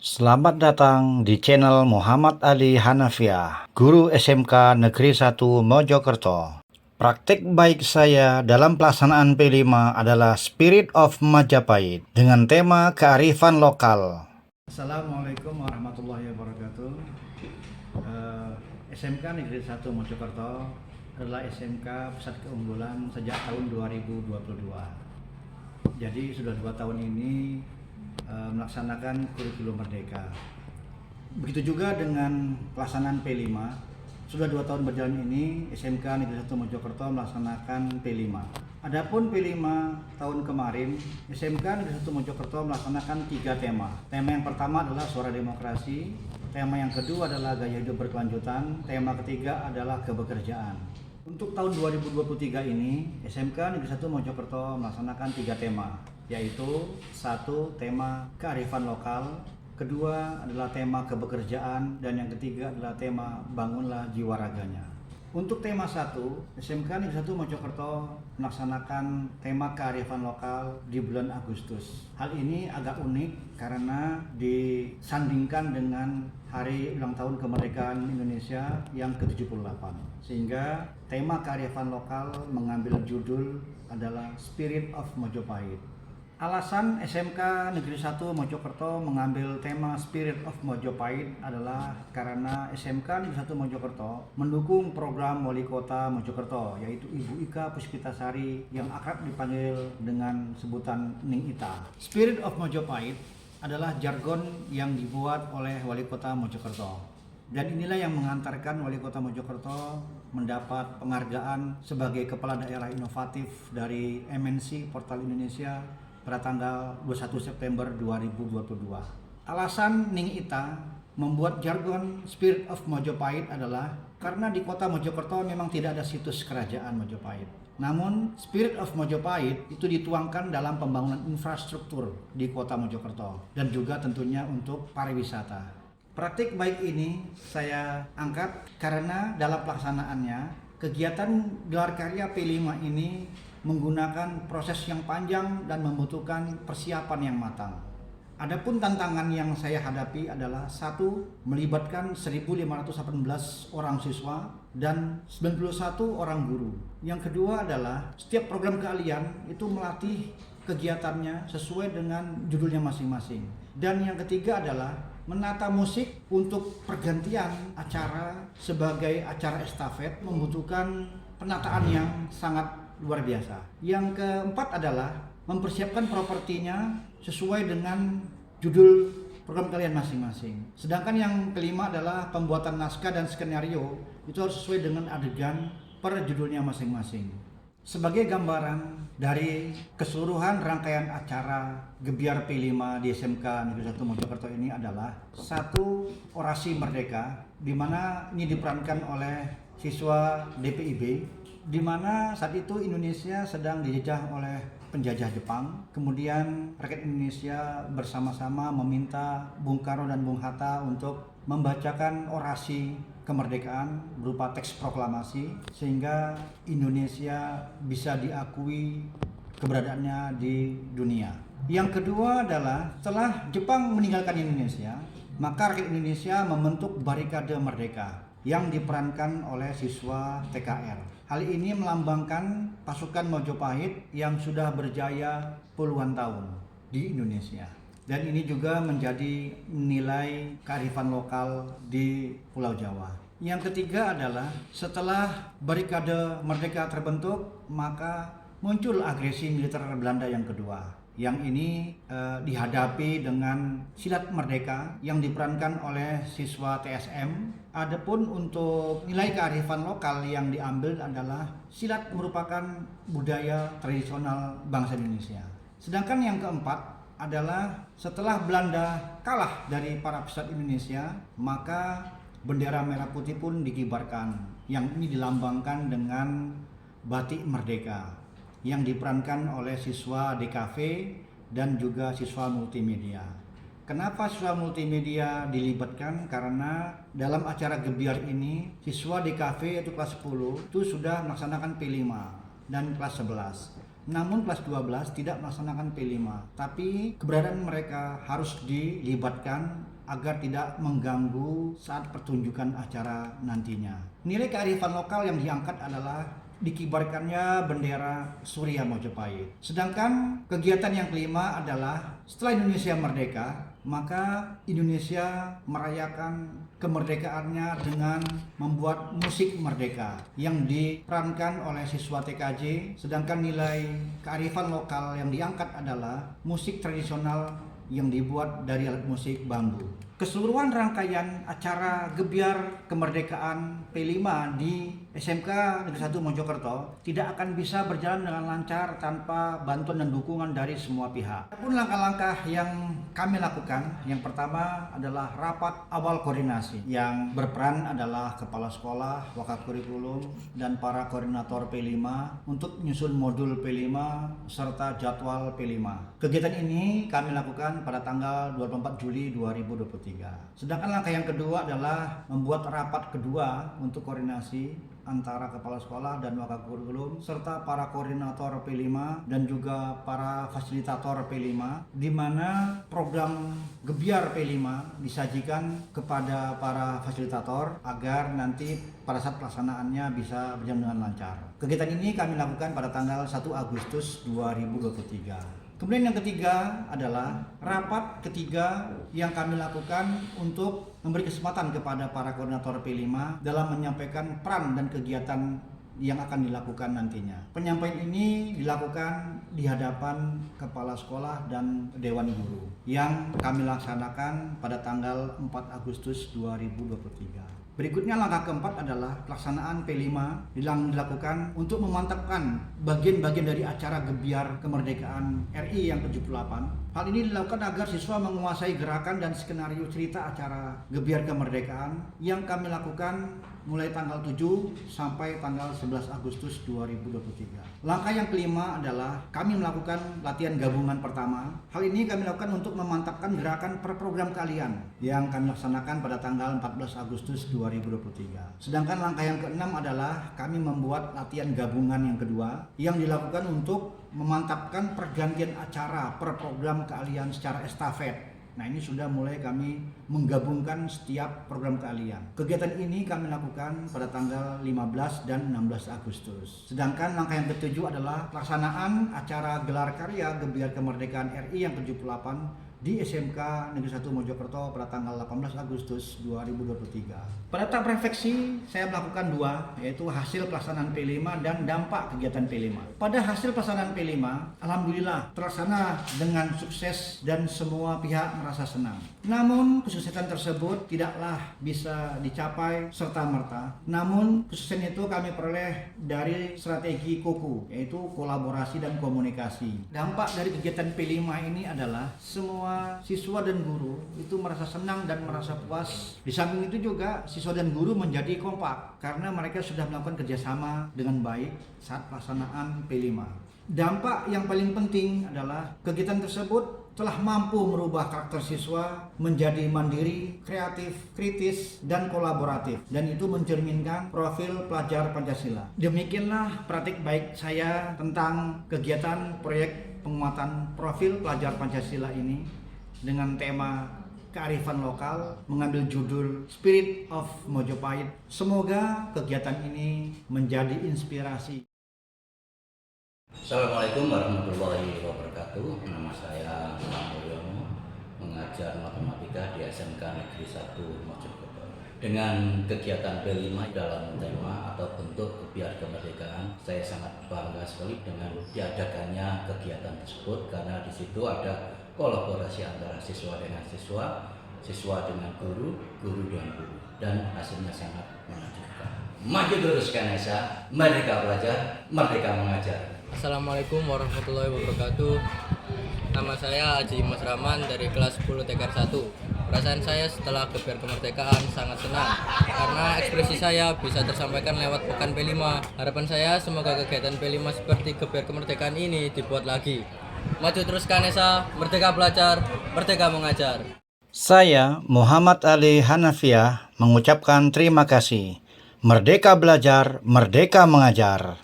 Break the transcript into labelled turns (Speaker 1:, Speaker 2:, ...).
Speaker 1: Selamat datang di channel Muhammad Ali Hanafiah, Guru SMK Negeri 1 Mojokerto. Praktik baik saya dalam pelaksanaan P5 adalah Spirit of Majapahit dengan tema kearifan lokal. Assalamualaikum warahmatullahi wabarakatuh. SMK Negeri 1 Mojokerto adalah SMK pusat keunggulan sejak tahun 2022. Jadi sudah 2 tahun ini melaksanakan kurikulum merdeka. Begitu juga dengan pelaksanaan P5. Sudah 2 tahun berjalan ini SMK Negeri 1 Mojokerto melaksanakan P5. Adapun P5 tahun kemarin SMK Negeri 1 Mojokerto melaksanakan 3 tema. Tema yang pertama adalah suara demokrasi, tema yang kedua adalah gaya hidup berkelanjutan, tema ketiga adalah kebekerjaan. Untuk tahun 2023 ini SMK Negeri 1 Mojokerto melaksanakan 3 tema, yaitu 1. Tema kearifan lokal, kedua adalah tema kebekerjaan, dan yang ketiga adalah tema bangunlah jiwa raganya. Untuk tema 1, SMK Negeri 1 Mojokerto melaksanakan tema kearifan lokal di bulan Agustus. Hal ini agak unik karena disandingkan dengan hari ulang tahun kemerdekaan Indonesia yang ke-78. Sehingga tema kearifan lokal mengambil judul adalah Spirit of Majapahit. Alasan SMK Negeri 1 Mojokerto mengambil tema Spirit of Majapahit adalah karena SMK Negeri 1 Mojokerto mendukung program Wali Kota Mojokerto, yaitu Ibu Ika Puspitasari yang akrab dipanggil dengan sebutan Ning Ita. Spirit of Majapahit adalah jargon yang dibuat oleh Wali Kota Mojokerto. Dan inilah yang mengantarkan Wali Kota Mojokerto mendapat penghargaan sebagai Kepala Daerah Inovatif dari MNC Portal Indonesia pada tanggal 21 September 2022. Alasan Ning Ita membuat jargon Spirit of Majapahit adalah karena di kota Mojokerto memang tidak ada situs kerajaan Majapahit. Namun Spirit of Majapahit itu dituangkan dalam pembangunan infrastruktur di kota Mojokerto dan juga tentunya untuk pariwisata. Praktik baik ini saya angkat karena dalam pelaksanaannya kegiatan gelar karya P5 ini menggunakan proses yang panjang dan membutuhkan persiapan yang matang. Adapun tantangan yang saya hadapi adalah 1. Melibatkan 1.518 orang siswa dan 91 orang guru. Yang kedua adalah setiap program keahlian itu melatih kegiatannya sesuai dengan judulnya masing-masing. Dan yang ketiga adalah menata musik untuk pergantian acara sebagai acara estafet membutuhkan penataan yang sangat luar biasa. Yang keempat adalah mempersiapkan propertinya sesuai dengan judul program kalian masing-masing. Sedangkan yang kelima adalah pembuatan naskah dan skenario itu harus sesuai dengan adegan per judulnya masing-masing. Sebagai gambaran dari keseluruhan rangkaian acara Gebiar P5 di SMK Negeri 1 Mojokerto ini adalah 1. Orasi Merdeka, di mana ini diperankan oleh siswa DPIB, di mana saat itu Indonesia sedang dijajah oleh penjajah Jepang. Kemudian rakyat Indonesia bersama-sama meminta Bung Karno dan Bung Hatta untuk membacakan orasi kemerdekaan berupa teks proklamasi sehingga Indonesia bisa diakui keberadaannya di dunia. Yang kedua adalah setelah Jepang meninggalkan Indonesia, maka rakyat Indonesia membentuk Barikade Merdeka yang diperankan oleh siswa TKR. Hal ini melambangkan pasukan Majapahit yang sudah berjaya puluhan tahun di Indonesia. Dan ini juga menjadi nilai kearifan lokal di Pulau Jawa. Yang ketiga adalah setelah Barikade Merdeka terbentuk, maka muncul agresi militer Belanda yang kedua. Yang ini dihadapi dengan silat merdeka yang diperankan oleh siswa TSM. Adapun untuk nilai kearifan lokal yang diambil adalah silat merupakan budaya tradisional bangsa Indonesia. Sedangkan yang keempat adalah setelah Belanda kalah dari para pesawat Indonesia, maka bendera merah putih pun dikibarkan. Yang ini dilambangkan dengan batik merdeka yang diperankan oleh siswa DKV dan juga siswa multimedia. Kenapa siswa multimedia dilibatkan? Karena dalam acara Gebiar ini siswa DKV yaitu kelas 10 itu sudah melaksanakan P5 dan kelas 11. Namun kelas 12 tidak melaksanakan P5, tapi keberadaan mereka harus dilibatkan agar tidak mengganggu saat pertunjukan acara nantinya. Nilai kearifan lokal yang diangkat adalah dikibarkannya bendera Surya Mojopahit. Sedangkan kegiatan yang kelima adalah setelah Indonesia merdeka, maka Indonesia merayakan kemerdekaannya dengan membuat musik merdeka yang diperankan oleh siswa TKJ. Sedangkan nilai kearifan lokal yang diangkat adalah musik tradisional yang dibuat dari alat musik bambu. Keseluruhan rangkaian acara Gebyar Kemerdekaan P5 di SMK Negeri 1 Mojokerto tidak akan bisa berjalan dengan lancar tanpa bantuan dan dukungan dari semua pihak. Adapun langkah-langkah yang kami lakukan, yang pertama adalah rapat awal koordinasi yang berperan adalah kepala sekolah, wakakurikulum, dan para koordinator P5 untuk menyusun modul P5 serta jadwal P5. Kegiatan ini kami lakukan pada tanggal 24 Juli 2023. Sedangkan langkah yang kedua adalah membuat rapat kedua untuk koordinasi antara kepala sekolah dan wakakurikulum serta para koordinator P5 dan juga para fasilitator P5, di mana program Gebyar P5 disajikan kepada para fasilitator agar nanti pada saat pelaksanaannya bisa berjalan dengan lancar. Kegiatan ini kami lakukan pada tanggal 1 Agustus 2023. Kemudian yang ketiga adalah rapat ketiga yang kami lakukan untuk memberi kesempatan kepada para koordinator P5 dalam menyampaikan peran dan kegiatan yang akan dilakukan nantinya. Penyampaian ini dilakukan di hadapan kepala sekolah dan dewan guru yang kami laksanakan pada tanggal 4 Agustus 2023. Berikutnya langkah keempat adalah pelaksanaan P5 yang dilakukan untuk memantapkan bagian-bagian dari acara Gebyar Kemerdekaan RI yang ke-78. Hal ini dilakukan agar siswa menguasai gerakan dan skenario cerita acara Gebyar Kemerdekaan yang kami lakukan mulai tanggal 7 sampai tanggal 11 Agustus 2023. Langkah yang kelima adalah kami melakukan latihan gabungan pertama. Hal ini kami lakukan untuk memantapkan gerakan per program kalian yang kami laksanakan pada tanggal 14 Agustus 2023. Sedangkan langkah yang keenam adalah kami membuat latihan gabungan yang kedua yang dilakukan untuk memantapkan pergantian acara per program keahlian secara estafet. Nah, ini sudah mulai kami menggabungkan setiap program keahlian. Kegiatan ini kami lakukan pada tanggal 15 dan 16 Agustus. Sedangkan langkah yang ketujuh adalah pelaksanaan acara gelar karya Gebyar Kemerdekaan RI yang ke-78 di SMK Negeri 1 Mojokerto pada tanggal 18 Agustus 2023. Pada tahap refleksi, saya melakukan dua, yaitu hasil pelaksanaan P5 dan dampak kegiatan P5. Pada hasil pelaksanaan P5, alhamdulillah terlaksana dengan sukses dan semua pihak merasa senang. Namun, kesuksesan tersebut tidaklah bisa dicapai serta-merta. Namun, kesuksesan itu kami peroleh dari strategi KOKU, yaitu kolaborasi dan komunikasi. Dampak dari kegiatan P5 ini adalah semua siswa dan guru itu merasa senang dan merasa puas. Di samping itu juga siswa dan guru menjadi kompak karena mereka sudah melakukan kerjasama dengan baik saat pelaksanaan P5. Dampak yang paling penting adalah kegiatan tersebut telah mampu merubah karakter siswa menjadi mandiri, kreatif, kritis, dan kolaboratif, dan itu mencerminkan profil pelajar Pancasila. Demikianlah praktik baik saya tentang kegiatan proyek penguatan profil pelajar Pancasila ini dengan tema kearifan lokal mengambil judul Spirit of Mojopahit. Semoga kegiatan ini menjadi inspirasi.
Speaker 2: Assalamualaikum warahmatullahi wabarakatuh. Nama saya Muhammad Mulyono, mengajar matematika di SMK Negeri 1 Mojokerto. Dengan kegiatan P5 dalam tema atau bentuk Gebyar Kemerdekaan, saya sangat bangga sekali dengan diadakannya kegiatan tersebut karena di situ ada kolaborasi antara siswa dengan siswa, siswa dengan guru, guru dengan guru, dan hasilnya sangat menakjubkan. Maju terus Ganesha, merdeka belajar, merdeka mengajar.
Speaker 3: Assalamualaikum warahmatullahi wabarakatuh. Nama saya Haji Mas Rahman dari kelas 10 TKR 1. Perasaan saya setelah Gebyar Kemerdekaan sangat senang karena ekspresi saya bisa tersampaikan lewat pekan P5. Harapan saya semoga kegiatan P5 seperti Gebyar Kemerdekaan ini dibuat lagi. Maju terus Ganesha, merdeka belajar, merdeka mengajar.
Speaker 1: Saya Muhammad Ali Hanafiah mengucapkan terima kasih. Merdeka belajar, merdeka mengajar.